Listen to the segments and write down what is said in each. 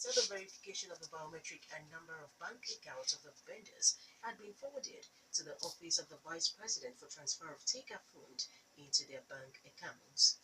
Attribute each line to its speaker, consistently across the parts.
Speaker 1: said the verification of the biometric and number of bank accounts of the vendors had been forwarded to the Office of the Vice President for transfer of take-up fund into their bank accounts.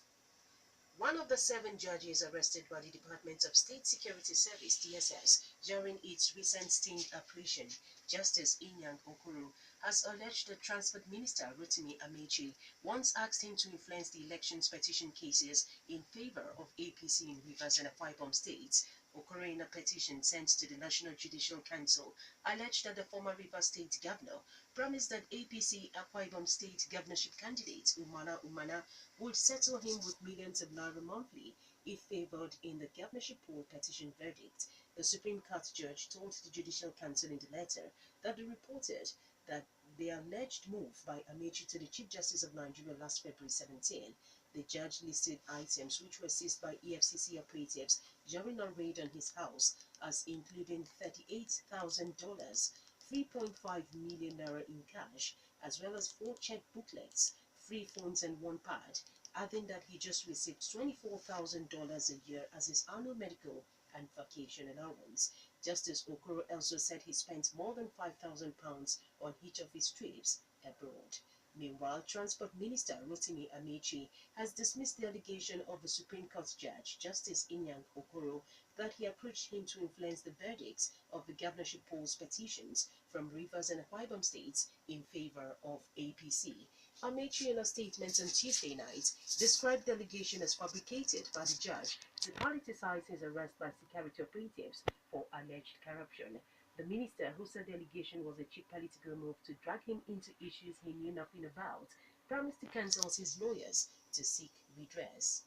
Speaker 1: One of the 7 judges arrested by the Department of State Security Service (DSS) during its recent sting operation, Justice Inyang Okoro, has alleged that Transport Minister Rotimi Amechi once asked him to influence the elections petition cases in favor of APC in Rivers and Akwa Ibom states. Okoro, in a petition sent to the National Judicial Council, alleged that the former Rivers State Governor promised that APC Akwa Ibom State governorship candidate Umana Umana would settle him with millions of naira monthly if favored in the governorship poll petition verdict. The Supreme Court judge told the Judicial Council in the letter that they reported that the alleged move by Amechi to the Chief Justice of Nigeria last February 17. The judge listed items which were seized by EFCC operatives during a raid on his house as including $38,000, 3.5 million naira in cash, as well as 4 check booklets, 3 phones and 1 pad, adding that he just received $24,000 a year as his annual medical and vacation allowance. Justice Okoro also said he spent more than £5,000 on each of his trips abroad. Meanwhile, Transport Minister Rotimi Amechi has dismissed the allegation of the Supreme Court judge, Justice Inyang Okoro, that he approached him to influence the verdicts of the governorship polls petitions from Rivers and Akwa Ibom states in favor of APC. Amechi, in a statement on Tuesday night, described the allegation as fabricated by the judge to politicize his arrest by security operatives for alleged corruption. The minister, who said the allegation was a cheap political move to drag him into issues he knew nothing about, promised to counsel his lawyers to seek redress.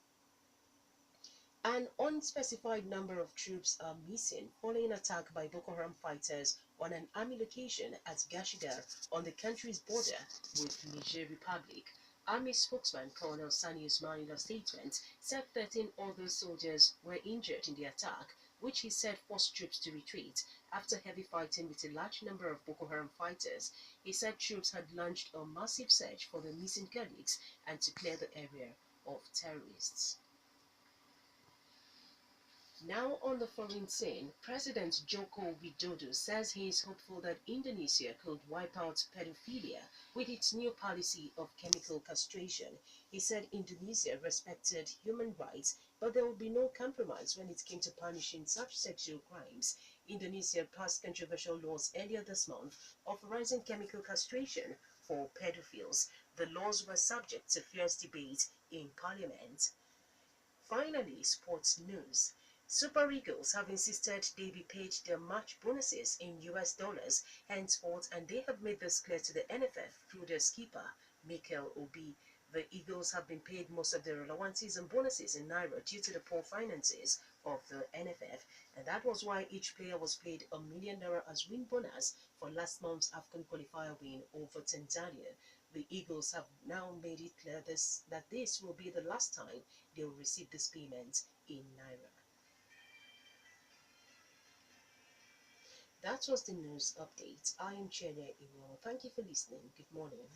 Speaker 1: An unspecified number of troops are missing following attack by Boko Haram fighters on an army location at Gashidar on the country's border with Niger Republic. Army spokesman Colonel Sani Usman, in a statement, said 13 other soldiers were injured in the attack, which he said forced troops to retreat after heavy fighting with a large number of Boko Haram fighters. He said troops had launched a massive search for the missing colleagues and to clear the area of terrorists. Now on the foreign scene, President Joko Widodo says he is hopeful that Indonesia could wipe out pedophilia with its new policy of chemical castration. He said Indonesia respected human rights, but there would be no compromise when it came to punishing such sexual crimes. Indonesia passed controversial laws earlier this month authorizing chemical castration for pedophiles. The laws were subject to fierce debate in parliament. Finally, sports news. Super Eagles have insisted they be paid their match bonuses in US dollars henceforth, and they have made this clear to the NFF through their skipper, Mikel Obi. The Eagles have been paid most of their allowances and bonuses in Naira due to the poor finances of the NFF, and that was why each player was paid $1 million as win bonus for last month's AFCON qualifier win over Tanzania. The Eagles have now made it clear that this will be the last time they will receive this payment in Naira. That was the news update. I am Chenye Iwo. Thank you for listening. Good morning.